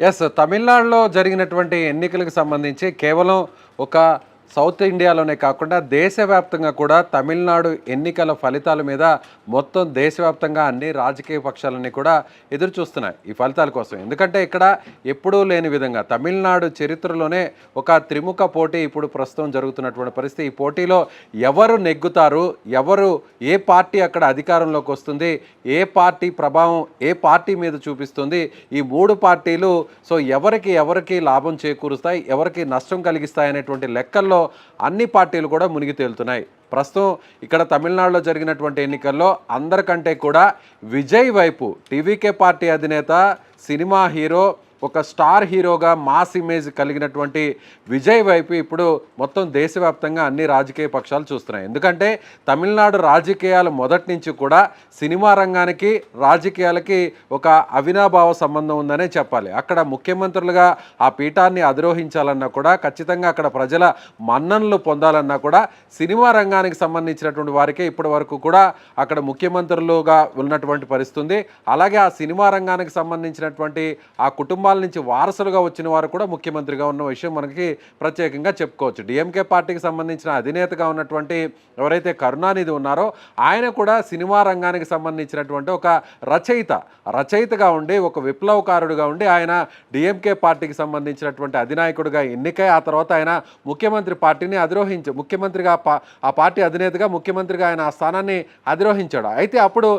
Yes. తమిళనాడులో జరిగినటువంటి ఎన్నికలకు సంబంధించి కేవలం ఒక సౌత్ ఇండియాలోనే కాకుండా దేశవ్యాప్తంగా కూడా తమిళనాడు ఎన్నికల ఫలితాల మీద మొత్తం దేశవ్యాప్తంగా అన్ని రాజకీయ పక్షాలన్నీ కూడా ఎదురు చూస్తున్నాయి ఈ ఫలితాల కోసం. ఎందుకంటే ఇక్కడ ఎప్పుడూ లేని విధంగా తమిళనాడు చరిత్రలోనే ఒక త్రిముఖ పోటీ ఇప్పుడు ప్రస్తుతం జరుగుతున్నటువంటి పరిస్థితి. ఈ పోటీలో ఎవరు నెగ్గుతారు, ఎవరు ఏ పార్టీ అక్కడ అధికారంలోకి వస్తుంది, ఏ పార్టీ ప్రభావం ఏ పార్టీ మీద చూపిస్తుంది, ఈ మూడు పార్టీలు ఎవరికి లాభం చేకూరుస్తాయి, ఎవరికి నష్టం కలిగిస్తాయి అనేటువంటి లెక్కల్లో అన్ని పార్టీలు కూడా మునిగి తేలుతున్నాయి. ప్రస్తుతం ఇక్కడ తమిళనాడులో జరిగినటువంటి ఎన్నికల్లో అందరికంటే కూడా విజయ్ వైపు టీవీకే పార్టీ అధినేత, సినిమా హీరో, ఒక స్టార్ హీరోగా మాస్ ఇమేజ్ కలిగినటువంటి విజయ్ వైపు ఇప్పుడు మొత్తం దేశవ్యాప్తంగా అన్ని రాజకీయ పక్షాలు చూస్తున్నాయి. ఎందుకంటే తమిళనాడు రాజకీయాలు మొదటి నుంచి కూడా సినిమా రంగానికి రాజకీయాలకి ఒక అవినాభావ సంబంధం ఉందనే చెప్పాలి. అక్కడ ముఖ్యమంత్రులుగా ఆ పీఠాన్ని అధిరోహించాలన్నా కూడా, ఖచ్చితంగా అక్కడ ప్రజల మన్ననలు పొందాలన్నా కూడా సినిమా రంగానికి సంబంధించినటువంటి వారికే ఇప్పటి వరకు కూడా అక్కడ ముఖ్యమంత్రులుగా ఉన్నటువంటి పరిస్థితి ఉంది. అలాగే ఆ సినిమా రంగానికి సంబంధించినటువంటి ఆ కుటుంబాల నుంచి వారసులుగా వచ్చిన వారు కూడా ముఖ్యమంత్రిగా ఉన్న విషయం మనకి ప్రత్యేకంగా చెప్పుకోవచ్చు. డిఎంకే పార్టీకి సంబంధించిన అధినేతగా ఉన్నటువంటి ఎవరైతే కరుణానిధి ఉన్నారో ఆయన కూడా సినిమా రంగానికి సంబంధించినటువంటి ఒక రచయితగా ఉండి, ఒక విప్లవకారుడుగా ఉండి ఆయన డిఎంకే పార్టీకి సంబంధించినటువంటి అధినాయకుడిగా ఎన్నికై ఆ తర్వాత ఆయన ముఖ్యమంత్రి పార్టీని ముఖ్యమంత్రిగా ఆ పార్టీ అధినేతగా ముఖ్యమంత్రిగా ఆయన ఆ స్థానాన్ని అధిరోహించాడు. అయితే అప్పుడు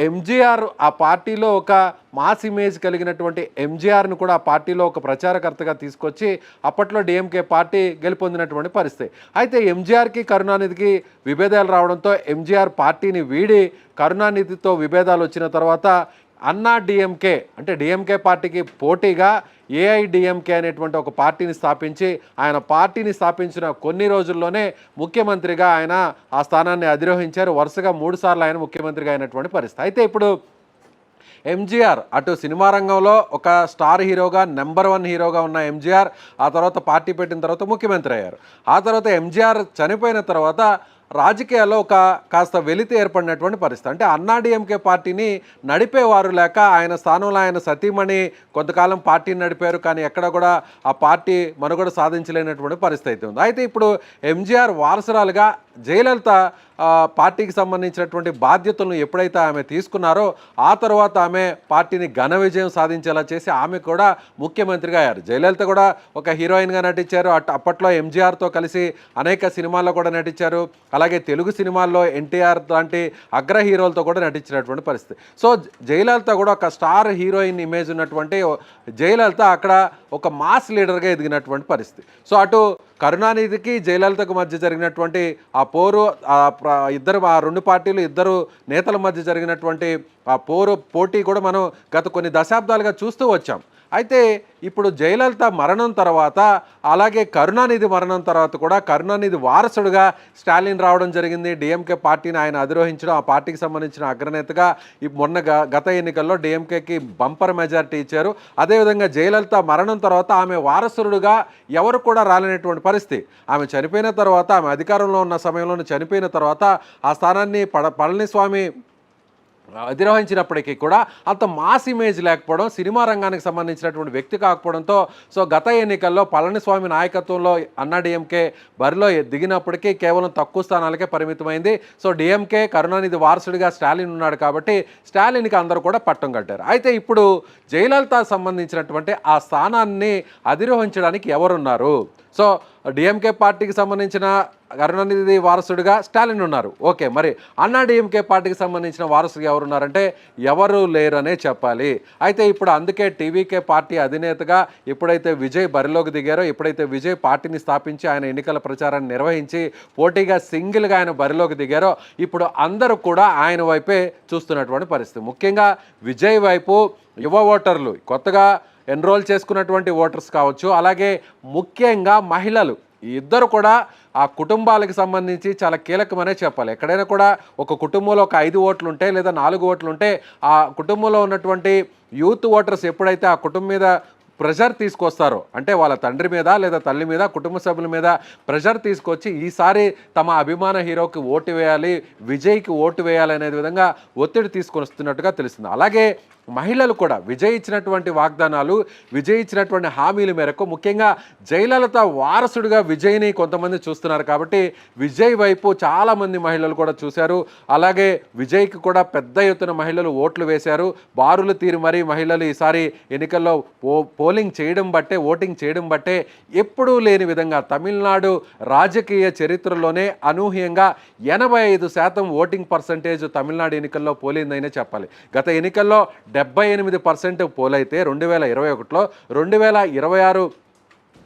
ఎంజీఆర్ ఆ పార్టీలో ఒక మాస్ ఇమేజ్ కలిగినటువంటి ఎంజీఆర్ను కూడా ఆ పార్టీలో ఒక ప్రచారకర్తగా తీసుకొచ్చి అప్పట్లో డిఎంకే పార్టీ గెలుపొందినటువంటి పరిస్థితి. అయితే ఎంజీఆర్కి కరుణానిధికి విభేదాలు రావడంతో ఎంజీఆర్ పార్టీని వీడి కరుణానిధితో విభేదాలు వచ్చిన తర్వాత అన్నా డిఎంకే అంటే డిఎంకే పార్టీకి పోటీగా ఏఐడిఎంకే అనేటువంటి ఒక పార్టీని స్థాపించి ఆయన పార్టీని స్థాపించిన కొన్ని రోజుల్లోనే ముఖ్యమంత్రిగా ఆయన ఆ స్థానాన్ని అధిరోహించారు. వరుసగా 3 సార్లు ఆయన ముఖ్యమంత్రిగా అయినటువంటి పరిస్థితి. అయితే ఇప్పుడు ఎంజీఆర్ అటు సినిమా రంగంలో ఒక స్టార్ హీరోగా నెంబర్ 1 హీరోగా ఉన్న ఎంజీఆర్ ఆ తర్వాత పార్టీ పెట్టిన తర్వాత ముఖ్యమంత్రి అయ్యారు. ఆ తర్వాత ఎంజీఆర్ చనిపోయిన తర్వాత రాజకీయాల్లో కాస్త వెలితి ఏర్పడినటువంటి పరిస్థితి. అంటే అన్నాడీఎంకే పార్టీని నడిపేవారు లేక ఆయన స్థానంలో ఆయన సతీమణి కొంతకాలం పార్టీని నడిపారు, కానీ ఎక్కడ కూడా ఆ పార్టీ మనుగడ సాధించలేనటువంటి పరిస్థితి అయితే ఉంది. అయితే ఇప్పుడు ఎంజీఆర్ వారసురాలుగా జయలలిత పార్టీకి సంబంధించినటువంటి బాధ్యతలను ఎప్పుడైతే ఆమె తీసుకున్నారో ఆ తర్వాత ఆమె పార్టీని ఘన విజయం సాధించేలా చేసి ఆమె కూడా ముఖ్యమంత్రిగా అయ్యారు. జయలలిత కూడా ఒక హీరోయిన్గా నటించారు. అప్పట్లో ఎంజీఆర్తో కలిసి అనేక సినిమాల్లో కూడా నటించారు. అలాగే తెలుగు సినిమాల్లో ఎన్టీఆర్ లాంటి అగ్ర హీరోలతో కూడా నటించినటువంటి పరిస్థితి. సో జయలలిత కూడా ఒక స్టార్ హీరోయిన్ ఇమేజ్ ఉన్నటువంటి జయలలిత అక్కడ ఒక మాస్ లీడర్గా ఎదిగినటువంటి పరిస్థితి. సో అటు కరుణానిధికి జయలలితకు మధ్య జరిగినటువంటి ఆ పోరు ఆ 2 పార్టీలు ఇద్దరు నేతల మధ్య జరిగినటువంటి ఆ పోటీ కూడా మనం గత కొన్ని దశాబ్దాలుగా చూస్తూ వచ్చాం. అయితే ఇప్పుడు జయలలిత మరణం తర్వాత అలాగే కరుణానిధి మరణం తర్వాత కూడా కరుణానిధి వారసుడుగా స్టాలిన్ రావడం జరిగింది. డిఎంకే పార్టీని ఆయన అధిరోహించడం, ఆ పార్టీకి సంబంధించిన అగ్రనేతగా గత ఎన్నికల్లో డిఎంకేకి బంపర్ మెజారిటీ ఇచ్చారు. అదేవిధంగా జయలలిత మరణం తర్వాత ఆమె వారసుడుగా ఎవరు కూడా రాలేనటువంటి పరిస్థితి. ఆమె చనిపోయిన తర్వాత, ఆమె అధికారంలో ఉన్న సమయంలోనే చనిపోయిన తర్వాత ఆ స్థానాన్ని పళనిస్వామి అధిరోహించినప్పటికీ కూడా అంత మాస్ ఇమేజ్ లేకపోవడం, సినిమా రంగానికి సంబంధించినటువంటి వ్యక్తి కాకపోవడంతో గత ఎన్నికల్లో పళనిస్వామి నాయకత్వంలో అన్నాడీఎంకే బరిలో దిగినప్పటికీ కేవలం తక్కువ స్థానాలకే పరిమితమైంది. డిఎంకే కరుణానిధి వారసుడిగా స్టాలిన్ ఉన్నాడు కాబట్టి స్టాలిన్కి అందరూ కూడా పట్టం కట్టారు. అయితే ఇప్పుడు జయలలిత సంబంధించినటువంటి ఆ స్థానాన్ని అధిరోహించడానికి ఎవరున్నారు? డిఎంకే పార్టీకి సంబంధించిన కరుణానిధి వారసుడిగా స్టాలిన్ ఉన్నారు. ఓకే, మరి అన్నాడీఎంకే పార్టీకి సంబంధించిన వారసుడిగా ఎవరున్నారంటే ఎవరు లేరనే చెప్పాలి. అయితే ఇప్పుడు అందుకే టీవీకే పార్టీ అధినేతగా ఎప్పుడైతే విజయ్ బరిలోకి దిగారో, ఎప్పుడైతే విజయ్ పార్టీని స్థాపించి ఆయన ఎన్నికల ప్రచారాన్ని నిర్వహించి పోటీగా సింగిల్గా ఆయన బరిలోకి దిగారో ఇప్పుడు అందరూ కూడా ఆయన వైపే చూస్తున్నటువంటి పరిస్థితి. ముఖ్యంగా విజయ్ వైపు యువ ఓటర్లు, కొత్తగా ఎన్రోల్ చేసుకున్నటువంటి ఓటర్స్ కావచ్చు, అలాగే ముఖ్యంగా మహిళలు, ఈ ఇద్దరు కూడా ఆ కుటుంబాలకు సంబంధించి చాలా కీలకమనే చెప్పాలి. ఎక్కడైనా కూడా ఒక కుటుంబంలో ఒక 5 ఓట్లు ఉంటే లేదా 4 ఓట్లు ఉంటే ఆ కుటుంబంలో ఉన్నటువంటి యూత్ ఓటర్స్ ఎప్పుడైతే ఆ కుటుంబం మీద ప్రెషర్ తీసుకొస్తారో, అంటే వాళ్ళ తండ్రి మీద లేదా తల్లి మీద, కుటుంబ సభ్యుల మీద ప్రెషర్ తీసుకొచ్చి ఈసారి తమ అభిమాన హీరోకి ఓటు వేయాలి, విజయ్కి ఓటు వేయాలి అనే విధంగా ఒత్తిడి తీసుకొని వస్తున్నట్టుగా తెలుస్తుంది. అలాగే మహిళలు కూడా విజయ్ ఇచ్చినటువంటి వాగ్దానాలు, విజయ్ ఇచ్చినటువంటి హామీల మేరకు ముఖ్యంగా జయలలిత వారసుడిగా విజయ్ని కొంతమంది చూస్తున్నారు. కాబట్టి విజయ్ వైపు చాలామంది మహిళలు కూడా చూశారు. అలాగే విజయ్కి కూడా పెద్ద ఎత్తున మహిళలు ఓట్లు వేశారు. బారులు తీరి మరీ మహిళలు ఈసారి ఎన్నికల్లో పోలింగ్ చేయడం బట్టే, ఓటింగ్ చేయడం బట్టే ఎప్పుడూ లేని విధంగా తమిళనాడు రాజకీయ చరిత్రలోనే అనూహ్యంగా 85% ఓటింగ్ పర్సంటేజ్ తమిళనాడు ఎన్నికల్లో పోలిందనే చెప్పాలి. గత ఎన్నికల్లో 78% పోలైతే 2021లో 2026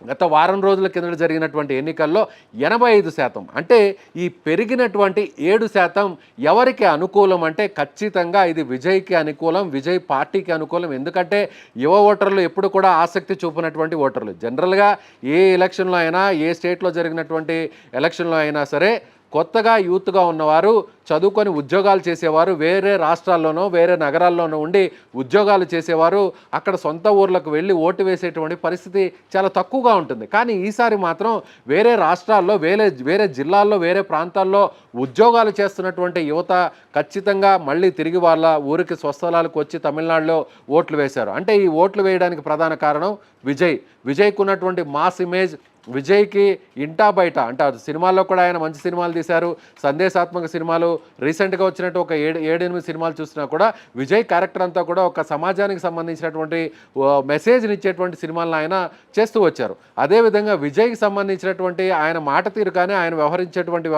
గత వారం రోజుల కింద జరిగినటువంటి ఎన్నికల్లో 85%. అంటే ఈ పెరిగినటువంటి 7% ఎవరికి అనుకూలం అంటే ఖచ్చితంగా ఇది విజయ్కి అనుకూలం, విజయ్ పార్టీకి అనుకూలం. ఎందుకంటే యువ ఓటర్లు ఎప్పుడు కూడా ఆసక్తి చూపినటువంటి ఓటర్లు. జనరల్గా ఏ ఎలక్షన్లో అయినా, ఏ స్టేట్లో జరిగినటువంటి ఎలక్షన్లో అయినా సరే కొత్తగా యూత్గా ఉన్నవారు, చదువుకొని ఉద్యోగాలు చేసేవారు, వేరే రాష్ట్రాల్లోనో వేరే నగరాల్లోనో ఉండి ఉద్యోగాలు చేసేవారు అక్కడ సొంత ఊర్లకు వెళ్ళి ఓటు వేసేటువంటి పరిస్థితి చాలా తక్కువగా ఉంటుంది. కానీ ఈసారి మాత్రం వేరే రాష్ట్రాల్లో, వేరే జిల్లాల్లో, వేరే ప్రాంతాల్లో ఉద్యోగాలు చేస్తున్నటువంటి యువత ఖచ్చితంగా మళ్ళీ తిరిగి వాళ్ళ ఊరికి స్వస్థలాలకు వచ్చి తమిళనాడులో ఓట్లు వేశారు. అంటే ఈ ఓట్లు వేయడానికి ప్రధాన కారణం విజయ్కు ఉన్నటువంటి మాస్ ఇమేజ్. విజయ్కి ఇంటా బయట అంటే సినిమాల్లో కూడా ఆయన మంచి సినిమాలు తీశారు, సందేశాత్మక సినిమాలు, రీసెంట్గా వచ్చినట్టు ఒక 7-8 సినిమాలు చూసినా కూడా విజయ్ క్యారెక్టర్ అంతా కూడా ఒక సమాజానికి సంబంధించినటువంటి మెసేజ్ని ఇచ్చేటువంటి సినిమాలను ఆయన చేస్తూ వచ్చారు. అదేవిధంగా విజయ్కి సంబంధించినటువంటి ఆయన మాట తీరు కానీ, ఆయన వ్యవహరించేటువంటి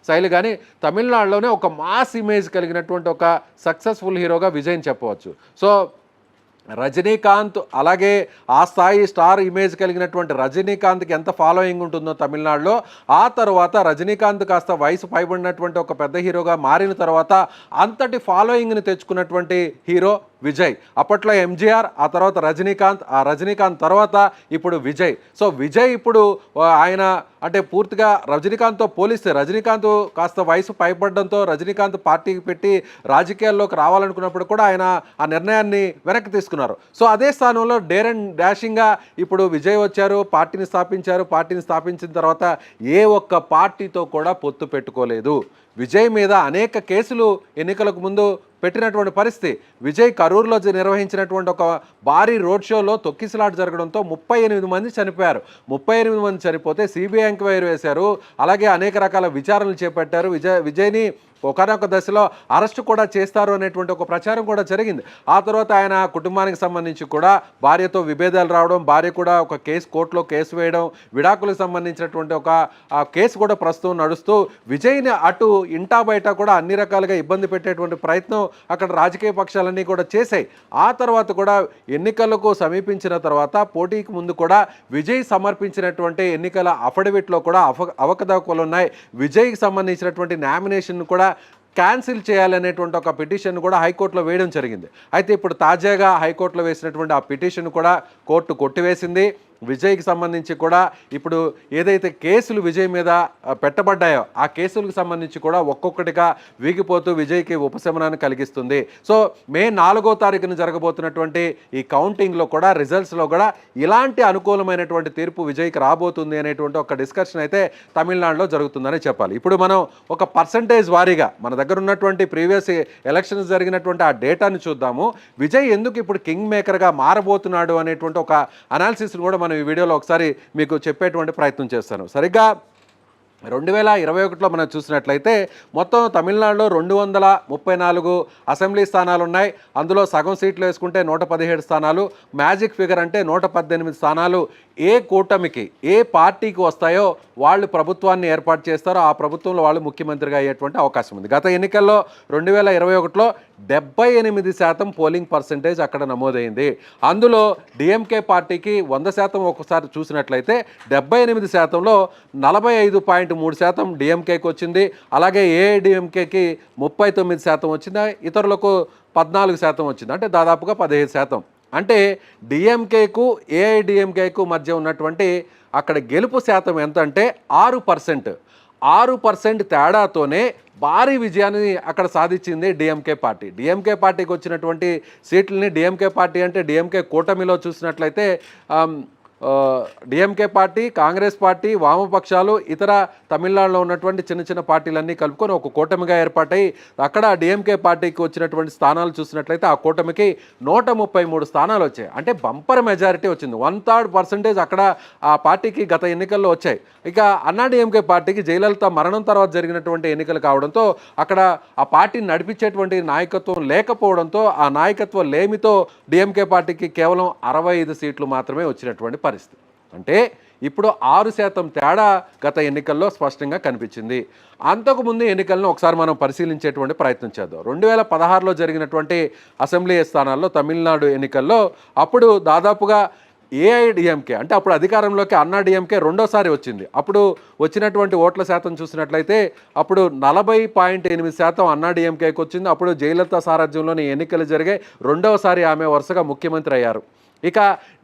శైలి కానీ తమిళనాడులోనే ఒక మాస్ ఇమేజ్ కలిగినటువంటి ఒక సక్సెస్ఫుల్ హీరోగా విజయ్ని చెప్పవచ్చు. సో రజనీకాంత్ అలాగే ఆ స్థాయి స్టార్ ఇమేజ్ కలిగినటువంటి రజనీకాంత్కి ఎంత ఫాలోయింగ్ ఉంటుందో తమిళనాడులో, ఆ తర్వాత రజనీకాంత్ కాస్త వయసు పైబడినటువంటి ఒక పెద్ద హీరోగా మారిన తర్వాత అంతటి ఫాలోయింగ్ని తెచ్చుకున్నటువంటి హీరో విజయ్. అప్పట్లో ఎంజీఆర్, ఆ తర్వాత రజనీకాంత్, ఆ రజనీకాంత్ తర్వాత ఇప్పుడు విజయ్. సో విజయ్ ఇప్పుడు ఆయన అంటే పూర్తిగా రజనీకాంత్తో పోలిస్తే రజనీకాంత్ కాస్త వయసు పైపడడంతో రజనీకాంత్ పార్టీకి పెట్టి రాజకీయాల్లోకి రావాలనుకున్నప్పుడు కూడా ఆయన ఆ నిర్ణయాన్ని వెనక్కి తీసుకున్నారు. సో అదే స్థానంలో డేర్ అండ్ డాషింగ్గా ఇప్పుడు విజయ్ వచ్చారు, పార్టీని స్థాపించారు. పార్టీని స్థాపించిన తర్వాత ఏ ఒక్క పార్టీతో కూడా పొత్తు పెట్టుకోలేదు. విజయ్ మీద అనేక కేసులు ఎన్నికలకు ముందు పెట్టినటువంటి పరిస్థితి. విజయ్ కరూరులో నిర్వహించినటువంటి ఒక భారీ రోడ్ షోలో తొక్కిసలాట జరగడంతో 38 మంది చనిపోయారు. 38 మంది చనిపోతే సిబిఐ ఎంక్వైరీ వేశారు. అలాగే అనేక రకాల విచారణలు చేపట్టారు. విజయ్ని ఒకనొక దశలో అరెస్టు కూడా చేస్తారు అనేటువంటి ఒక ప్రచారం కూడా జరిగింది. ఆ తర్వాత ఆయన కుటుంబానికి సంబంధించి కూడా భార్యతో విభేదాలు రావడం, భార్య కూడా ఒక కోర్టులో కేసు వేయడం, విడాకులకు సంబంధించినటువంటి ఒక కేసు కూడా ప్రస్తుతం నడుస్తూ విజయ్ని అటు ఇంటా బయట కూడా అన్ని రకాలుగా ఇబ్బంది పెట్టేటువంటి ప్రయత్నం అక్కడ రాజకీయ పక్షాలన్నీ కూడా చేశాయి. ఆ తర్వాత కూడా ఎన్నికలకు సమీపించిన తర్వాత పోటీకి ముందు కూడా విజయ్ సమర్పించినటువంటి ఎన్నికల అఫిడవిట్లో కూడా అవకతవకలు ఉన్నాయి. విజయ్కి సంబంధించినటువంటి నామినేషన్ కూడా క్యాన్సిల్ చేయాలనేటువంటి ఒక పిటిషన్ కూడా హైకోర్టులో వేయడం జరిగింది. అయితే ఇప్పుడు తాజాగా హైకోర్టులో వేసినటువంటి ఆ పిటిషన్ కూడా కోర్టు కొట్టివేసింది. విజయ్కి సంబంధించి కూడా ఇప్పుడు ఏదైతే కేసులు విజయ్ మీద పెట్టబడ్డాయో ఆ కేసులకు సంబంధించి కూడా ఒక్కొక్కటిగా వీగిపోతూ విజయ్కి ఉపశమనాన్ని కలిగిస్తుంది. సో మే 4వ తారీఖున జరగబోతున్నటువంటి ఈ కౌంటింగ్లో కూడా, రిజల్ట్స్లో కూడా ఇలాంటి అనుకూలమైనటువంటి తీర్పు విజయ్కి రాబోతుంది అనేటువంటి ఒక డిస్కషన్ అయితే తమిళనాడులో జరుగుతుందని చెప్పాలి. ఇప్పుడు మనం ఒక పర్సంటేజ్ వారీగా మన దగ్గర ఉన్నటువంటి ప్రీవియస్ ఎలక్షన్స్ జరిగినటువంటి ఆ డేటాను చూద్దాము. విజయ్ ఎందుకు ఇప్పుడు కింగ్ మేకర్గా మారబోతున్నాడు అనేటువంటి ఒక అనాలిసిస్ కూడా మనం ఈ వీడియోలో ఒకసారి మీకు చెప్పేటువంటి ప్రయత్నం చేస్తాను. సరిగ్గా 2021లో మనం చూసినట్లయితే మొత్తం తమిళనాడులో 234 అసెంబ్లీ స్థానాలు ఉన్నాయి. అందులో సగం సీట్లు వేసుకుంటే 117 స్థానాలు, మ్యాజిక్ ఫిగర్ అంటే 118 స్థానాలు ఏ కూటమికి, ఏ పార్టీకి వస్తాయో వాళ్ళు ప్రభుత్వాన్ని ఏర్పాటు చేస్తారో ఆ ప్రభుత్వంలో వాళ్ళు ముఖ్యమంత్రిగా అయ్యేటువంటి అవకాశం ఉంది. గత ఎన్నికల్లో 2021లో 78% పోలింగ్ పర్సెంటేజ్ అక్కడ నమోదైంది. అందులో డిఎంకే పార్టీకి 100% ఒకసారి చూసినట్లయితే 78%లో 45.3% డిఎంకేకి వచ్చింది. అలాగే ఏఐడిఎంకేకి 39% వచ్చింది, ఇతరులకు 14% వచ్చింది. అంటే దాదాపుగా 15%. అంటే డిఎంకేకు ఏఐడిఎంకేకు మధ్య ఉన్నటువంటి అక్కడ గెలుపు శాతం ఎంత అంటే 6%. 6% తేడాతోనే భారీ విజయాన్ని అక్కడ సాధించింది డిఎంకే పార్టీ. డిఎంకే పార్టీకి వచ్చినటువంటి సీట్లని, డిఎంకే పార్టీ అంటే డిఎంకే కూటమిలో చూసినట్లయితే డిఎంకే పార్టీ, కాంగ్రెస్ పార్టీ, వామపక్షాలు, ఇతర తమిళనాడులో ఉన్నటువంటి చిన్న చిన్న పార్టీలన్నీ కలుపుకొని ఒక కూటమిగా ఏర్పాటై అక్కడ డిఎంకే పార్టీకి వచ్చినటువంటి స్థానాలు చూసినట్లయితే ఆ కూటమికి 133 స్థానాలు వచ్చాయి. అంటే బంపర్ మెజారిటీ వచ్చింది. 1/3% అక్కడ ఆ పార్టీకి గత ఎన్నికల్లో వచ్చాయి. ఇక అన్నా డిఎంకే పార్టీకి జయలలిత మరణం తర్వాత జరిగినటువంటి ఎన్నికలు కావడంతో అక్కడ ఆ పార్టీని నడిపించేటువంటి నాయకత్వం లేకపోవడంతో ఆ నాయకత్వ లేమితో డిఎంకే పార్టీకి కేవలం 65 సీట్లు మాత్రమే వచ్చినటువంటి పరిస్థితి. అంటే ఇప్పుడు 6% తేడా గత ఎన్నికల్లో స్పష్టంగా కనిపించింది. అంతకుముందు ఎన్నికలను ఒకసారి మనం పరిశీలించేటువంటి ప్రయత్నం చేద్దాం. 2016లో జరిగినటువంటి అసెంబ్లీ స్థానాల్లో తమిళనాడు ఎన్నికల్లో అప్పుడు దాదాపుగా ఏఐడిఎంకే అంటే అప్పుడు అధికారంలోకి అన్నా డిఎంకే రెండోసారి వచ్చింది. అప్పుడు వచ్చినటువంటి ఓట్ల శాతం చూసినట్లయితే అప్పుడు 40.8% అన్నా డిఎంకేకి వచ్చింది. అప్పుడు జయలలిత సారథ్యంలోని ఎన్నికలు జరిగాయి. రెండవసారి ఆమె వరుసగా ముఖ్యమంత్రి అయ్యారు. ఇక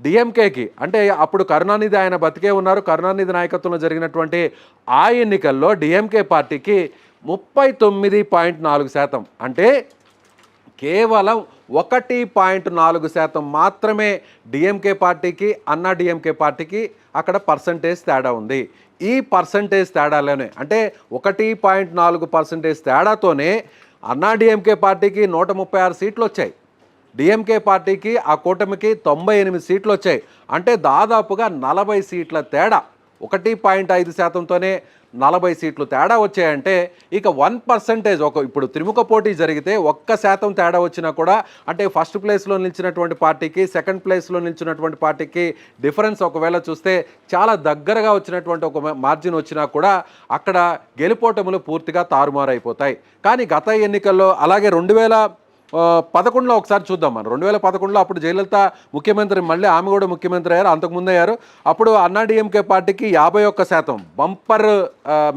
డిఎంకేకి అంటే అప్పుడు కరుణానిధి ఆయన బతికే ఉన్నారు. కరుణానిధి నాయకత్వంలో జరిగినటువంటి ఆ ఎన్నికల్లో డిఎంకే పార్టీకి 39.4% అంటే కేవలం 1.4% మాత్రమే డిఎంకే పార్టీకి అన్నా డిఎంకే పార్టీకి అక్కడ పర్సంటేజ్ తేడా ఉంది. ఈ పర్సంటేజ్ తేడాలోనే అంటే 1.4% తేడాతోనే అన్నా డిఎంకే పార్టీకి 136 సీట్లు వచ్చాయి. డిఎంకే పార్టీకి ఆ కూటమికి 98 సీట్లు వచ్చాయి. అంటే దాదాపుగా 40 సీట్ల తేడా 1.5%తోనే 40 సీట్లు తేడా వచ్చాయంటే ఇక 1% ఇప్పుడు త్రిముఖ పోటీ జరిగితే 1% తేడా వచ్చినా కూడా అంటే ఫస్ట్ ప్లేస్లో నిలిచినటువంటి పార్టీకి సెకండ్ ప్లేస్లో నిలిచినటువంటి పార్టీకి డిఫరెన్స్ ఒకవేళ చూస్తే చాలా దగ్గరగా వచ్చినటువంటి ఒక మార్జిన్ వచ్చినా కూడా అక్కడ గెలుపోటములు పూర్తిగా తారుమారైపోతాయి. కానీ గత ఎన్నికల్లో అలాగే 2011లో ఒకసారి చూద్దాం మనం. 2011లో అప్పుడు జయలలిత ముఖ్యమంత్రి, మళ్ళీ ఆమె కూడా ముఖ్యమంత్రి అయ్యారు, అంతకుముందు అయ్యారు. అప్పుడు అన్నా డిఎంకే పార్టీకి 51% బంపర్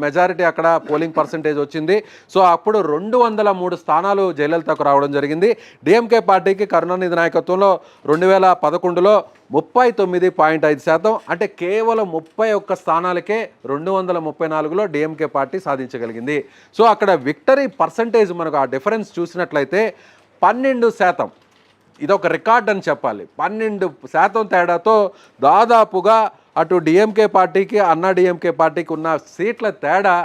మెజారిటీ అక్కడ పోలింగ్ పర్సంటేజ్ వచ్చింది. సో అప్పుడు 203 స్థానాలు జయలలితకు రావడం జరిగింది. డిఎంకే పార్టీకి కరుణానిధి నాయకత్వంలో 2011లో 39.5% అంటే కేవలం 31 స్థానాలకే 234లో డిఎంకే పార్టీ సాధించగలిగింది. సో అక్కడ విక్టరీ పర్సంటేజ్ మనకు ఆ డిఫరెన్స్ చూసినట్లయితే 12%. ఇదొక రికార్డ్ అని చెప్పాలి. 12% తేడాతో దాదాపుగా అటు డిఎంకే పార్టీకి అన్నా డిఎంకే పార్టీకి ఉన్న సీట్ల తేడా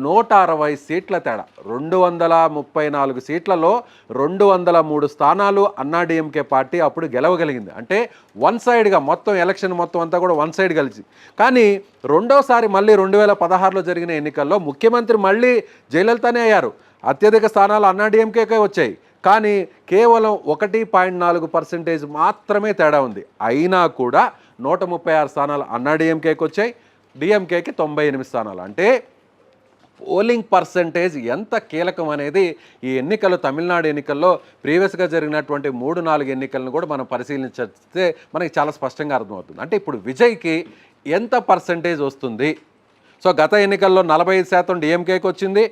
160 సీట్ల తేడా. 234 సీట్లలో 203 స్థానాలు అన్నా డిఎంకే పార్టీ అప్పుడు గెలవగలిగింది. అంటే వన్ సైడ్గా మొత్తం ఎలక్షన్ మొత్తం అంతా కూడా వన్ సైడ్ కలిసి. కానీ రెండోసారి మళ్ళీ 2016లో జరిగిన ఎన్నికల్లో ముఖ్యమంత్రి మళ్ళీ జయలలితనే అయ్యారు. అత్యధిక స్థానాలు అన్నా డిఎంకేకే వచ్చాయి. కానీ కేవలం 1.4% మాత్రమే తేడా ఉంది. అయినా కూడా 136 స్థానాలు అన్నా డిఎంకేకి వచ్చాయి, డిఎంకేకి 98 స్థానాలు. అంటే పోలింగ్ పర్సంటేజ్ ఎంత కీలకం అనేది ఈ ఎన్నికలు, తమిళనాడు ఎన్నికల్లో ప్రీవియస్గా జరిగినటువంటి 3-4 ఎన్నికలను కూడా మనం పరిశీలించితే మనకి చాలా స్పష్టంగా అర్థమవుతుంది. అంటే ఇప్పుడు విజయ్కి ఎంత పర్సంటేజ్ వస్తుంది? సో గత ఎన్నికల్లో 45% డిఎంకేకి వచ్చింది,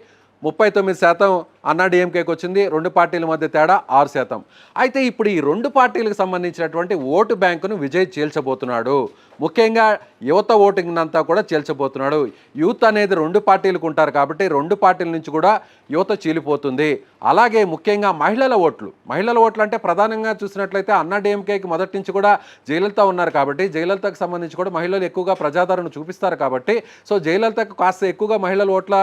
39% అన్నా డిఎంకేకి వచ్చింది. రెండు పార్టీల మధ్య తేడా 6%. అయితే ఇప్పుడు ఈ రెండు పార్టీలకు సంబంధించినటువంటి ఓటు బ్యాంకును విజయ్ చీల్చబోతున్నాడు. ముఖ్యంగా యువత ఓటింగ్ అంతా కూడా చీల్చబోతున్నాడు. యూత్ అనేది రెండు పార్టీలకు ఉంటారు కాబట్టి రెండు పార్టీల నుంచి కూడా యువత చీలిపోతుంది. అలాగే ముఖ్యంగా మహిళల ఓట్లు అంటే ప్రధానంగా చూసినట్లయితే అన్నా డిఎంకేకి మొదటి నుంచి కూడా జయలలిత ఉన్నారు కాబట్టి జయలలితకు సంబంధించి కూడా మహిళలు ఎక్కువగా ప్రజాదరణ చూపిస్తారు కాబట్టి సో జయలలితకు కాస్త ఎక్కువగా మహిళల ఓట్ల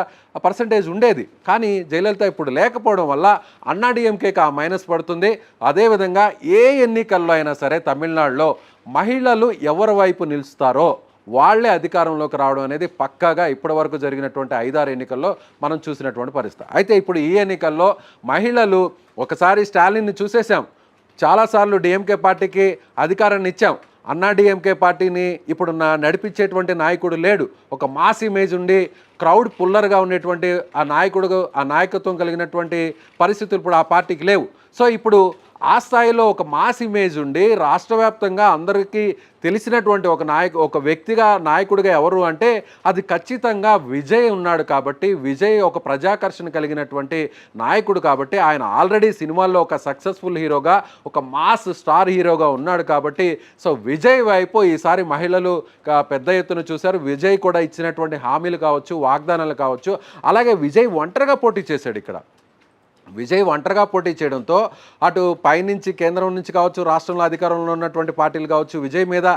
పర్సంటేజ్ ఉండేది. కానీ జయలలిత ఇప్పుడు లేకపోవడం వల్ల అన్నా డిఎంకేకి ఆ మైనస్ పడుతుంది. అదేవిధంగా ఏ ఎన్నికల్లో అయినా సరే తమిళనాడులో మహిళలు ఎవరి వైపు నిలుస్తారో వాళ్లే అధికారంలోకి రావడం అనేది పక్కాగా ఇప్పటివరకు జరిగినటువంటి 5-6 ఎన్నికల్లో మనం చూసినటువంటి పరిస్థితి. అయితే ఇప్పుడు ఈ ఎన్నికల్లో మహిళలు ఒకసారి స్టాలిన్ని చూసేసాం, చాలాసార్లు డిఎంకే పార్టీకి అధికారాన్ని ఇచ్చాం. అన్నా డిఎంకే పార్టీని ఇప్పుడు నడిపించేటువంటి నాయకుడు లేడు. ఒక మాస్ ఇమేజ్ ఉండి క్రౌడ్ పుల్లర్గా ఉండేటువంటి ఆ నాయకత్వం కలిగినటువంటి పరిస్థితులు ఇప్పుడు ఆ పార్టీకి లేవు. సో ఇప్పుడు ఆ స్థాయిలో ఒక మాస్ ఇమేజ్ ఉండి రాష్ట్ర వ్యాప్తంగా అందరికీ తెలిసినటువంటి ఒక వ్యక్తిగా నాయకుడిగా ఎవరు అంటే అది ఖచ్చితంగా విజయ్ ఉన్నాడు. కాబట్టి విజయ్ ఒక ప్రజాకర్షణ కలిగినటువంటి నాయకుడు కాబట్టి ఆయన ఆల్రెడీ సినిమాల్లో ఒక సక్సెస్ఫుల్ హీరోగా ఒక మాస్ స్టార్ హీరోగా ఉన్నాడు కాబట్టి సో విజయ్ వైపు ఈసారి మహిళలు పెద్ద ఎత్తున చూశారు. విజయ్ కూడా ఇచ్చినటువంటి హామీలు కావచ్చు, వాగ్దానాలు కావచ్చు, అలాగే విజయ్ ఒంటరిగా పోటీ చేశాడు. ఇక్కడ విజయ్ ఒంటరిగా పోటీ చేయడంతో అటు పైనుంచి కేంద్రం నుంచి కావచ్చు, రాష్ట్రంలో అధికారంలో ఉన్నటువంటి పార్టీలు కావచ్చు, విజయ్ మీద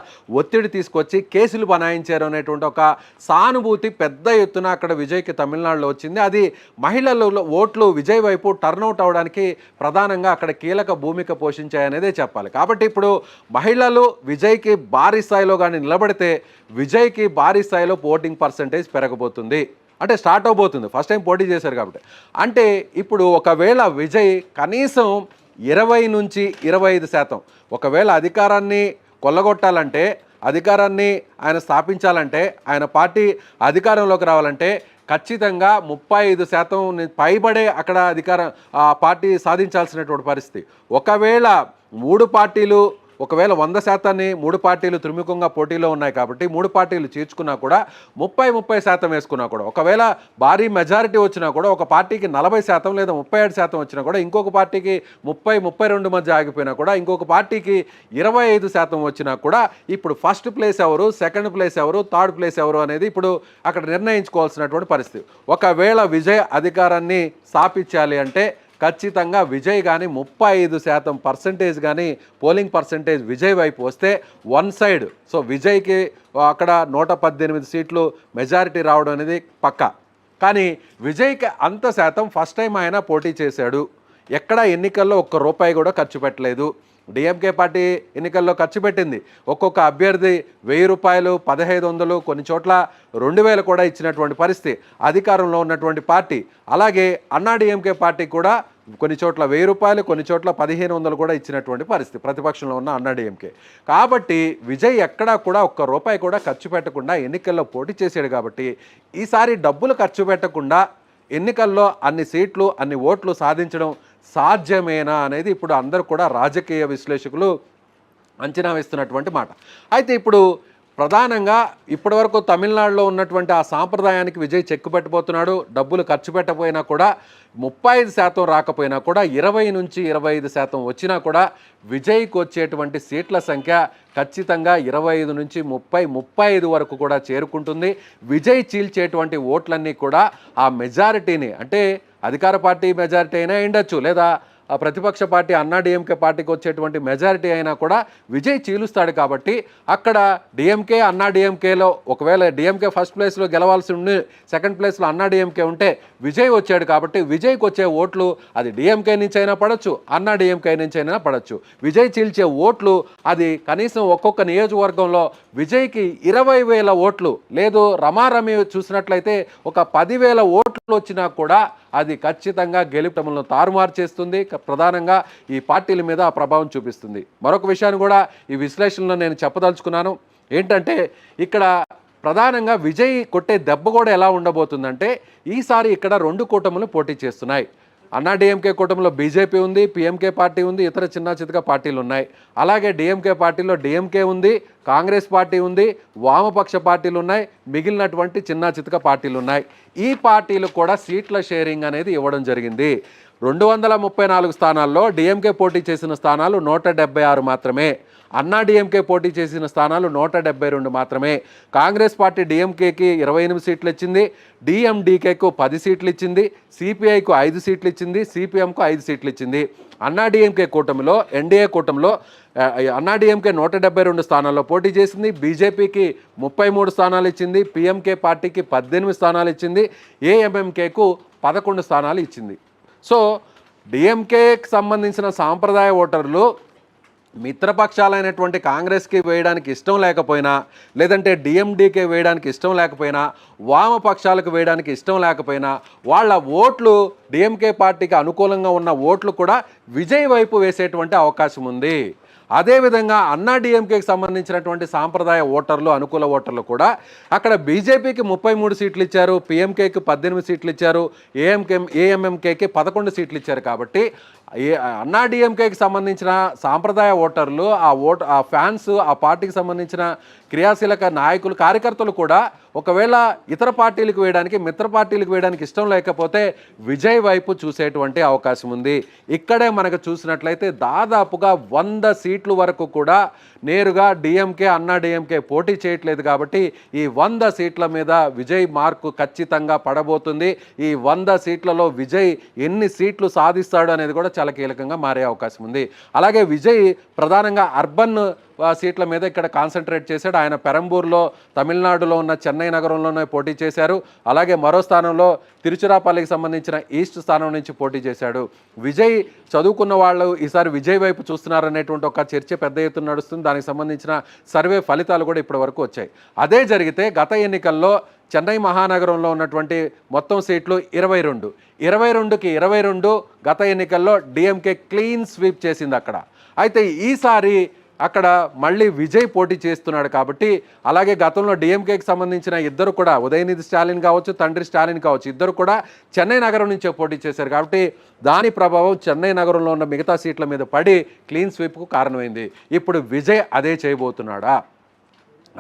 ఒత్తిడి తీసుకొచ్చి కేసులు బనాయించారు అనేటువంటి ఒక సానుభూతి పెద్ద ఎత్తున అక్కడ విజయ్కి తమిళనాడులో వచ్చింది. అది మహిళల ఓట్లు విజయ్ వైపు టర్న్అవుట్ అవడానికి ప్రధానంగా అక్కడ కీలక భూమిక పోషించాయనేదే చెప్పాలి. కాబట్టి ఇప్పుడు మహిళలు విజయ్కి భారీ స్థాయిలో కానీ నిలబడితే విజయ్కి భారీ స్థాయిలో ఓటింగ్ పర్సంటేజ్ పెరగబోతుంది. అంటే స్టార్ట్ అవబోతుంది. ఫస్ట్ టైం పోటీ చేశారు కాబట్టి. అంటే ఇప్పుడు ఒకవేళ విజయ్ కనీసం 20 నుంచి 25%, ఒకవేళ అధికారాన్ని కొల్లగొట్టాలంటే, అధికారాన్ని ఆయన స్థాపించాలంటే, ఆయన పార్టీ అధికారంలోకి రావాలంటే ఖచ్చితంగా 35% పైబడే అక్కడ అధికారం పార్టీ సాధించాల్సినటువంటి పరిస్థితి. ఒకవేళ 3 పార్టీలు 100% 3 పార్టీలు త్రిముఖంగా పోటీలో ఉన్నాయి కాబట్టి 3 పార్టీలు చేర్చుకున్నా కూడా 30% వేసుకున్నా కూడా, ఒకవేళ భారీ మెజారిటీ వచ్చినా కూడా ఒక పార్టీకి 40% లేదా 37% వచ్చినా కూడా, ఇంకొక పార్టీకి 30-32 మధ్య ఆగిపోయినా కూడా, ఇంకొక పార్టీకి 25% వచ్చినా కూడా ఇప్పుడు ఫస్ట్ ప్లేస్ ఎవరు, సెకండ్ ప్లేస్ ఎవరు, థర్డ్ ప్లేస్ ఎవరు అనేది ఇప్పుడు అక్కడ నిర్ణయించుకోవాల్సినటువంటి పరిస్థితి. ఒకవేళ విజయ్ అధికారాన్ని స్థాపించాలి అంటే ఖచ్చితంగా విజయ్ కానీ 35% కానీ పోలింగ్ పర్సంటేజ్ విజయ్ వైపు వస్తే వన్ సైడ్. సో విజయ్కి అక్కడ 118 సీట్లు మెజారిటీ రావడం అనేది పక్కా. కానీ విజయ్కి అంత శాతం ఫస్ట్ టైం ఆయన పోటీ చేశాడు. ఎక్కడ ఎన్నికల్లో ₹1 కూడా ఖర్చు పెట్టలేదు. డిఎంకే పార్టీ ఎన్నికల్లో ఖర్చు పెట్టింది. ఒక్కొక్క అభ్యర్థి ₹1000, 1500, కొన్ని చోట్ల 2000 కూడా ఇచ్చినటువంటి పరిస్థితి అధికారంలో ఉన్నటువంటి పార్టీ. అలాగే అన్నా డిఎంకే పార్టీ కూడా కొన్ని చోట్ల ₹1000, కొన్ని చోట్ల 1500 కూడా ఇచ్చినటువంటి పరిస్థితి ప్రతిపక్షంలో ఉన్న అన్నా డిఎంకే. కాబట్టి విజయ్ ఎక్కడా కూడా ₹1 కూడా ఖర్చు పెట్టకుండా ఎన్నికల్లో పోటీ చేశాడు. కాబట్టి ఈసారి డబ్బులు ఖర్చు పెట్టకుండా ఎన్నికల్లో అన్ని సీట్లు, అన్ని ఓట్లు సాధించడం సాధ్యమేనా అనేది ఇప్పుడు అందరూ కూడా రాజకీయ విశ్లేషకులు అంచనా వేస్తున్నటువంటి మాట. అయితే ఇప్పుడు ప్రధానంగా ఇప్పటివరకు తమిళనాడులో ఉన్నటువంటి ఆ సాంప్రదాయానికి విజయ్ చెక్కు పెట్టబోతున్నాడు. డబ్బులు ఖర్చు పెట్టకపోయినా కూడా 35% రాకపోయినా కూడా 20 నుంచి 25% వచ్చినా కూడా విజయ్కి వచ్చేటువంటి సీట్ల సంఖ్య ఖచ్చితంగా 25 నుంచి 35 వరకు కూడా చేరుకుంటుంది. విజయ్ చీల్చేటువంటి ఓట్లన్నీ కూడా ఆ మెజారిటీని, అంటే అధికార పార్టీ మెజారిటీ అయినా ఉండొచ్చు, లేదా ప్రతిపక్ష పార్టీ అన్నా డిఎంకే పార్టీకి వచ్చేటువంటి మెజారిటీ అయినా కూడా విజయ్ చీలుస్తాడు. కాబట్టి అక్కడ డిఎంకే, అన్నా డిఎంకేలో ఒకవేళ డిఎంకే ఫస్ట్ ప్లేస్లో గెలవాల్సి ఉండి సెకండ్ ప్లేస్లో అన్నా డిఎంకే ఉంటే విజయ్ వచ్చాడు. కాబట్టి విజయ్కి వచ్చే ఓట్లు అది డిఎంకే నుంచి అయినా పడవచ్చు, అన్నా డిఎంకే నుంచి అయినా పడవచ్చు. విజయ్ చీల్చే ఓట్లు అది కనీసం ఒక్కొక్క నియోజకవర్గంలో విజయ్కి 20,000 ఓట్లు, లేదు రమారమి చూసినట్లయితే ఒక 10,000 ఓట్లు వచ్చినా కూడా అది ఖచ్చితంగా గెలుపుటములను తారుమారు చేస్తుంది. ప్రధానంగా ఈ పార్టీల మీద ఆ ప్రభావం చూపిస్తుంది. మరొక విషయాన్ని కూడా ఈ విశ్లేషణలో నేను చెప్పదలుచుకున్నాను. ఏంటంటే ఇక్కడ ప్రధానంగా విజయ్ కొట్టే దెబ్బ కూడా ఎలా ఉండబోతుందంటే, ఈసారి ఇక్కడ 2 కూటములు పోటీ చేస్తున్నాయి. అన్నా డిఎంకే కూటమిలో బీజేపీ ఉంది, పిఎంకే పార్టీ ఉంది, ఇతర చిన్న చితక పార్టీలు ఉన్నాయి. అలాగే డిఎంకే పార్టీలో డిఎంకే ఉంది, కాంగ్రెస్ పార్టీ ఉంది, వామపక్ష పార్టీలు ఉన్నాయి, మిగిలినటువంటి చిన్న చితక పార్టీలు ఉన్నాయి. ఈ పార్టీలు కూడా సీట్ల షేరింగ్ అనేది ఇవ్వడం జరిగింది. 234 స్థానాల్లో డిఎంకే పోటీ చేసిన స్థానాలు 176 మాత్రమే. అన్నా డిఎంకే పోటీ చేసిన స్థానాలు 172 మాత్రమే. కాంగ్రెస్ పార్టీ డిఎంకేకి 28 సీట్లు ఇచ్చింది, డిఎండికేకు 10 సీట్లు ఇచ్చింది, సిపిఐకు 5 సీట్లు ఇచ్చింది, సిపిఎంకు 5 సీట్లు ఇచ్చింది. అన్నా డిఎంకే కూటమిలో, ఎన్డీఏ కూటమిలో అన్నా డిఎంకే 172 స్థానాల్లో పోటీ చేసింది, బీజేపీకి 33 స్థానాలు ఇచ్చింది, పిఎంకే పార్టీకి 18 స్థానాలు ఇచ్చింది, ఏఎంఎంకేకు 11 స్థానాలు ఇచ్చింది. సో డిఎంకేకి సంబంధించిన సాంప్రదాయ ఓటర్లు మిత్రపక్షాలైనటువంటి కాంగ్రెస్కి వేయడానికి ఇష్టం లేకపోయినా, లేదంటే డిఎండికే వేయడానికి ఇష్టం లేకపోయినా, వామపక్షాలకు వేయడానికి ఇష్టం లేకపోయినా, వాళ్ళ ఓట్లు డిఎంకే పార్టీకి అనుకూలంగా ఉన్న ఓట్లు కూడా విజయ్ వైపు వేసేటువంటి అవకాశం ఉంది. అదేవిధంగా అన్నా డిఎంకేకి సంబంధించినటువంటి సాంప్రదాయ ఓటర్లు, అనుకూల ఓటర్లు కూడా అక్కడ బీజేపీకి 33 సీట్లు ఇచ్చారు, పిఎంకేకి 18 సీట్లు ఇచ్చారు, ఏఎంఎంకేకి 11 సీట్లు ఇచ్చారు. కాబట్టి ఏ అన్నా డిఎంకేకి సంబంధించిన సాంప్రదాయ ఓటర్లు, ఆ ఫ్యాన్స్, ఆ పార్టీకి సంబంధించిన క్రియాశీలక నాయకులు, కార్యకర్తలు కూడా ఒకవేళ ఇతర పార్టీలకు వేయడానికి, మిత్ర పార్టీలకు వేయడానికి ఇష్టం లేకపోతే విజయ్ వైపు చూసేటువంటి అవకాశం ఉంది. ఇక్కడే మనకు చూసినట్లయితే దాదాపుగా 100 సీట్లు వరకు కూడా నేరుగా డిఎంకే, అన్నా డిఎంకే పోటీ చేయట్లేదు. కాబట్టి ఈ 100 సీట్ల మీద విజయ్ మార్కు ఖచ్చితంగా పడబోతుంది. ఈ 100 సీట్లలో విజయ్ ఎన్ని సీట్లు సాధిస్తాడు అనేది కూడా చాలా కీలకంగా మారే అవకాశం ఉంది. అలాగే విజయ్ ప్రధానంగా అర్బన్ సీట్ల మీద ఇక్కడ కాన్సన్ట్రేట్ చేశాడు. ఆయన పెరంబూర్లో, తమిళనాడులో ఉన్న చెన్నై నగరంలోనే పోటీ చేశారు. అలాగే మరో స్థానంలో తిరుచిరాపల్లికి సంబంధించిన ఈస్ట్ స్థానం నుంచి పోటీ చేశాడు. విజయ్ చదువుకున్న వాళ్ళు ఈసారి విజయ్ వైపు చూస్తున్నారనేటువంటి ఒక చర్చ పెద్ద ఎత్తున నడుస్తుంది. దానికి సంబంధించిన సర్వే ఫలితాలు కూడా ఇప్పటి వరకు వచ్చాయి. అదే జరిగితే గత ఎన్నికల్లో చెన్నై మహానగరంలో ఉన్నటువంటి మొత్తం సీట్లు 22. 22కి 22 గత ఎన్నికల్లో డిఎంకే క్లీన్ స్వీప్ చేసింది అక్కడ. అయితే ఈసారి అక్కడ మళ్ళీ విజయ్ పోటీ చేస్తున్నాడు. కాబట్టి అలాగే గతంలో డిఎంకేకి సంబంధించిన ఇద్దరు కూడా, ఉదయనిధి స్టాలిన్ కావచ్చు, తండ్రి స్టాలిన్ కావచ్చు, ఇద్దరు కూడా చెన్నై నగరం నుంచే పోటీ చేశారు. కాబట్టి దాని ప్రభావం చెన్నై నగరంలో ఉన్న మిగతా సీట్ల మీద పడి క్లీన్ స్వీప్కు కారణమైంది. ఇప్పుడు విజయ్ అదే చేయబోతున్నాడా?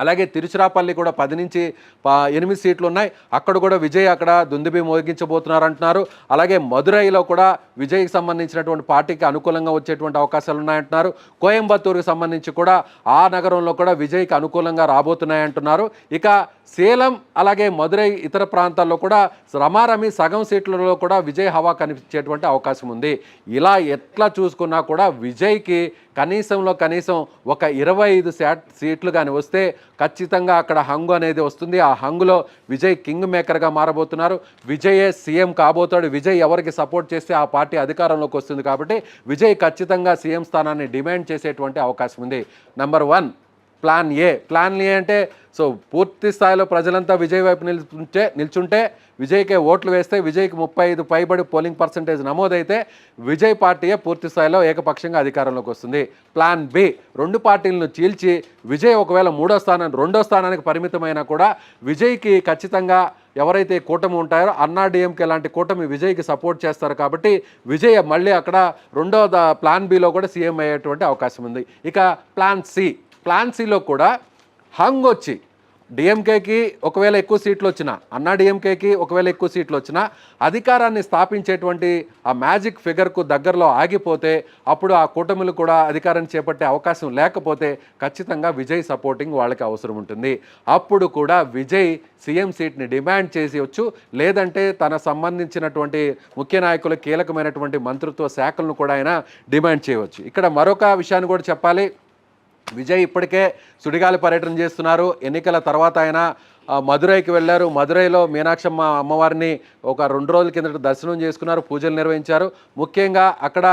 అలాగే తిరుచిరాపల్లి కూడా 10 నుంచి 8 సీట్లు ఉన్నాయి. అక్కడ కూడా విజయ్ అక్కడ దుందుబి మోగించబోతున్నారు అంటున్నారు. అలాగే మదురైలో కూడా విజయ్కి సంబంధించినటువంటి పార్టీకి అనుకూలంగా వచ్చేటువంటి అవకాశాలు ఉన్నాయంటున్నారు. కోయంబత్తూరుకి సంబంధించి కూడా ఆ నగరంలో కూడా విజయ్కి అనుకూలంగా రాబోతున్నాయంటున్నారు. ఇక సేలం అలాగే మదురై ఇతర ప్రాంతాల్లో కూడా రమారమి సగం సీట్లలో కూడా విజయ్ హవా కనిపించేటువంటి అవకాశం ఉంది. ఇలా ఎట్లా చూసుకున్నా కూడా విజయ్కి కనీసం ఒక 25 సీట్లు కానీ వస్తే ఖచ్చితంగా అక్కడ హంగు అనేది వస్తుంది. ఆ హంగులో విజయ్ కింగ్ మేకర్గా మారబోతున్నారు. విజయే సీఎం కాబోతాడు. విజయ్ ఎవరికి సపోర్ట్ చేస్తే ఆ పార్టీ అధికారంలోకి వస్తుంది. కాబట్టి విజయ్ ఖచ్చితంగా సీఎం స్థానాన్ని డిమాండ్ చేసేటువంటి అవకాశం ఉంది. నెంబర్ 1 ప్లాన్ ఏ అంటే పూర్తి స్థాయిలో ప్రజలంతా విజయ్ వైపు నిల్చుంటే విజయ్కే ఓట్లు వేస్తే విజయ్కి 35 పైబడి పోలింగ్ పర్సంటేజ్ నమోదైతే విజయ్ పార్టీయే పూర్తి స్థాయిలో ఏకపక్షంగా అధికారంలోకి వస్తుంది. ప్లాన్ బి, 2 పార్టీలను చీల్చి విజయ్ ఒకవేళ రెండో స్థానానికి పరిమితమైనా కూడా విజయ్కి ఖచ్చితంగా ఎవరైతే కూటమి ఉంటారో అన్నా డిఎంకే లాంటి కూటమి విజయ్కి సపోర్ట్ చేస్తారు. కాబట్టి విజయ్ మళ్ళీ అక్కడ ప్లాన్ బిలో కూడా సీఎం అయ్యేటువంటి అవకాశం ఉంది. ఇక ప్లాన్ సిలో కూడా హంగ్ వచ్చి డిఎంకేకి ఒకవేళ ఎక్కువ సీట్లు వచ్చినా, అన్నా డిఎంకేకి ఒకవేళ ఎక్కువ సీట్లు వచ్చినా అధికారాన్ని స్థాపించేటువంటి ఆ మ్యాజిక్ ఫిగర్కు దగ్గరలో ఆగిపోతే అప్పుడు ఆ కూటమిలు కూడా అధికారాన్ని చేపట్టే అవకాశం లేకపోతే ఖచ్చితంగా విజయ్ సపోర్టింగ్ వాళ్ళకి అవసరం ఉంటుంది. అప్పుడు కూడా విజయ్ సీఎం సీట్ని డిమాండ్ చేసేయచ్చు. లేదంటే తన సంబంధించినటువంటి ముఖ్య నాయకులు, కీలకమైనటువంటి మంత్రిత్వ శాఖలను కూడా ఆయన డిమాండ్ చేయవచ్చు. ఇక్కడ మరొక విషయాన్ని కూడా చెప్పాలి. విజయ్ ఇప్పటికే సుడిగాలి పర్యటన చేస్తున్నారు. ఎన్నికల తర్వాత ఆయన మదురైకి వెళ్ళారు. మదురైలో మీనాక్షమ్మ అమ్మవారిని ఒక 2 రోజుల కిందట దర్శనం చేసుకున్నారు, పూజలు నిర్వహించారు. ముఖ్యంగా అక్కడ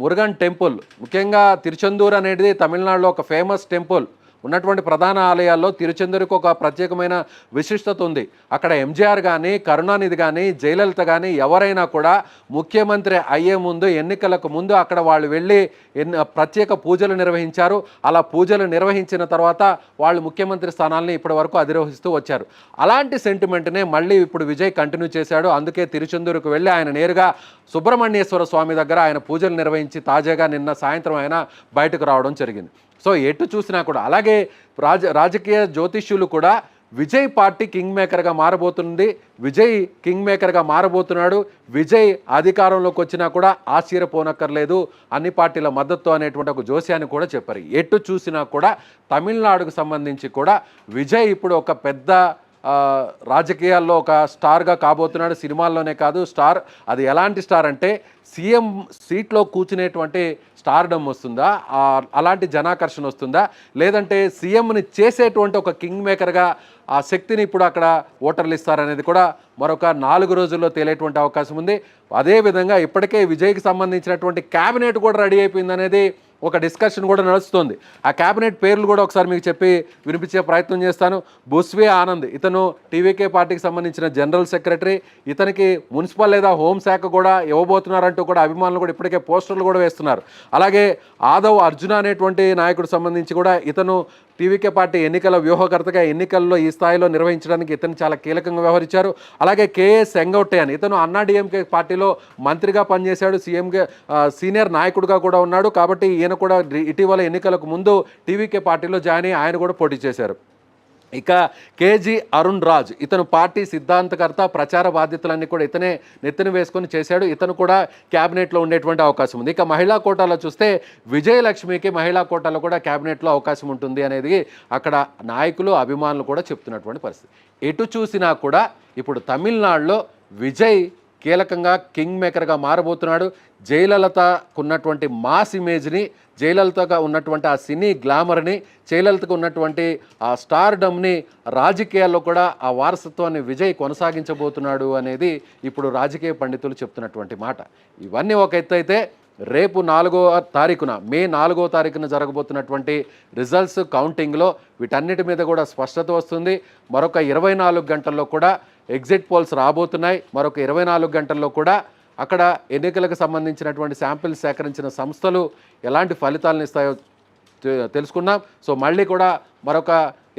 మురుగన్ టెంపుల్, ముఖ్యంగా తిరుచెందూరు అనేది తమిళనాడులో ఒక ఫేమస్ టెంపుల్. ఉన్నటువంటి ప్రధాన ఆలయాల్లో తిరుచెందూరుకు ఒక ప్రత్యేకమైన విశిష్టత ఉంది. అక్కడ ఎంజీఆర్ కానీ, కరుణానిధి కానీ, జయలలిత కానీ ఎవరైనా కూడా ముఖ్యమంత్రి అయ్యే ముందు, ఎన్నికలకు ముందు అక్కడ వాళ్ళు వెళ్ళి ప్రత్యేక పూజలు నిర్వహించారు. అలా పూజలు నిర్వహించిన తర్వాత వాళ్ళు ముఖ్యమంత్రి స్థానాల్ని ఇప్పటి వరకు అధిరోహిస్తూ వచ్చారు. అలాంటి సెంటిమెంట్నే మళ్ళీ ఇప్పుడు విజయ్ కంటిన్యూ చేశాడు. అందుకే తిరుచెందూరుకు వెళ్ళి ఆయన నేరుగా సుబ్రహ్మణ్యేశ్వర స్వామి దగ్గర ఆయన పూజలు నిర్వహించి తాజాగా నిన్న సాయంత్రం ఆయన బయటకు రావడం జరిగింది. ఎటు చూసినా కూడా అలాగే రాజకీయ జ్యోతిష్యులు కూడా విజయ్ పార్టీ కింగ్ మేకర్గా మారబోతుంది, విజయ్ కింగ్ మేకర్గా మారబోతున్నాడు, విజయ్ అధికారంలోకి వచ్చినా కూడా ఆశ్చర్యపోనక్కర్లేదు, అన్ని పార్టీల మద్దతు అనేటువంటి ఒక జోస్యాన్ని కూడా చెప్పారు. ఎటు చూసినా కూడా తమిళనాడుకు సంబంధించి కూడా విజయ్ ఇప్పుడు ఒక పెద్ద రాజకీయాల్లో ఒక స్టార్గా కాబోతున్నాడు. సినిమాల్లోనే కాదు స్టార్. అది ఎలాంటి స్టార్ అంటే సీఎం సీట్లో కూర్చునేటువంటి స్టార్డమ్ వస్తుందా, అలాంటి జనాకర్షణ వస్తుందా, లేదంటే సీఎంని చేసేటువంటి ఒక కింగ్ మేకర్గా ఆ శక్తిని ఇప్పుడు అక్కడ ఓటర్లు ఇస్తారనేది కూడా మరొక 4 రోజుల్లో తేలేటువంటి అవకాశం ఉంది. అదేవిధంగా ఇప్పటికే విజయ్కి సంబంధించినటువంటి క్యాబినెట్ కూడా రెడీ అయిపోయింది అనేది ఒక డిస్కషన్ కూడా నడుస్తుంది. ఆ క్యాబినెట్ పేర్లు కూడా ఒకసారి మీకు చెప్పి వినిపించే ప్రయత్నం చేస్తాను. బుస్వే ఆనంద్, ఇతను టీవీకే పార్టీకి సంబంధించిన జనరల్ సెక్రటరీ. ఇతనికి మున్సిపల్ లేదా హోంశాఖ కూడా ఇవ్వబోతున్నారంటూ కూడా అభిమానులు కూడా ఇప్పటికే పోస్టర్లు కూడా వేస్తున్నారు. అలాగే ఆదవ్ అర్జున అనేటువంటి నాయకుడు సంబంధించి కూడా ఇతను టీవీకే పార్టీ ఎన్నికల వ్యూహకర్తగా ఎన్నికల్లో ఈ స్థాయిలో నిర్వహించడానికి ఇతను చాలా కీలకంగా వ్యవహరించారు. అలాగే కేఏ సెంగోట్టే అని ఇతను అన్నాడీఎంకే పార్టీలో మంత్రిగా పనిచేశాడు, సీఎంగా సీనియర్ నాయకుడిగా కూడా ఉన్నాడు. కాబట్టి ఈయన కూడా ఇటీవల ఎన్నికలకు ముందు టీవీకే పార్టీలో జాయిన్ అయ్యి ఆయన కూడా పోటీ చేశారు. ఇక కేజీ అరుణ్ రాజ్ ఇతను పార్టీ సిద్ధాంతకర్త, ప్రచార బాధ్యతలన్నీ కూడా ఇతనే నెత్తిన వేసుకొని చేశాడు. ఇతను కూడా క్యాబినెట్లో ఉండేటువంటి అవకాశం ఉంది. ఇక మహిళా కోటాలో చూస్తే విజయలక్ష్మికి మహిళా కోటాలో కూడా క్యాబినెట్లో అవకాశం ఉంటుంది అనేది అక్కడ నాయకులు, అభిమానులు కూడా చెప్తున్నటువంటి పరిస్థితి. ఎటు చూసినా కూడా ఇప్పుడు తమిళనాడులో విజయ్ కీలకంగా కింగ్ మేకర్గా మారబోతున్నాడు. జయలలితకు ఉన్నటువంటి మాస్ ఇమేజ్ని, జయలలితగా ఉన్నటువంటి ఆ సినీ గ్లామర్ని, జయలలితకు ఉన్నటువంటి ఆ స్టార్డమ్ని రాజకీయాల్లో కూడా ఆ వారసత్వాన్ని విజయ్ కొనసాగించబోతున్నాడు అనేది ఇప్పుడు రాజకీయ పండితులు చెప్తున్నటువంటి మాట. ఇవన్నీ ఒక ఎత్తు అయితే రేపు 4వ తారీఖున మే 4వ తారీఖున జరగబోతున్నటువంటి రిజల్ట్స్ కౌంటింగ్లో వీటన్నిటి మీద కూడా స్పష్టత వస్తుంది. మరొక 24 గంటల్లో కూడా ఎగ్జిట్ పోల్స్ రాబోతున్నాయి. మరొక 24 గంటల్లో కూడా అక్కడ ఎన్నికలకు సంబంధించినటువంటి శాంపిల్స్ సేకరించిన సంస్థలు ఎలాంటి ఫలితాలను ఇస్తాయో తెలుసుకున్నాం. సో మళ్ళీ కూడా మరొక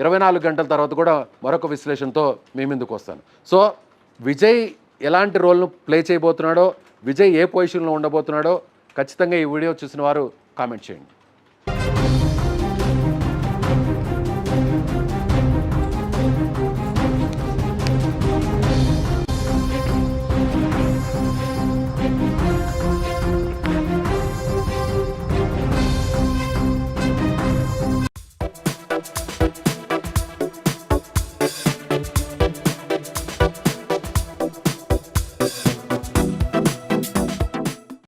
24 గంటల తర్వాత కూడా మరొక విశ్లేషణతో మీ ముందుకు వస్తాను. సో విజయ్ ఎలాంటి రోల్ను ప్లే చేయబోతున్నాడో, విజయ్ ఏ పొజిషన్లో ఉండబోతున్నాడో ఖచ్చితంగా ఈ వీడియో చూసిన వారు కామెంట్ చేయండి.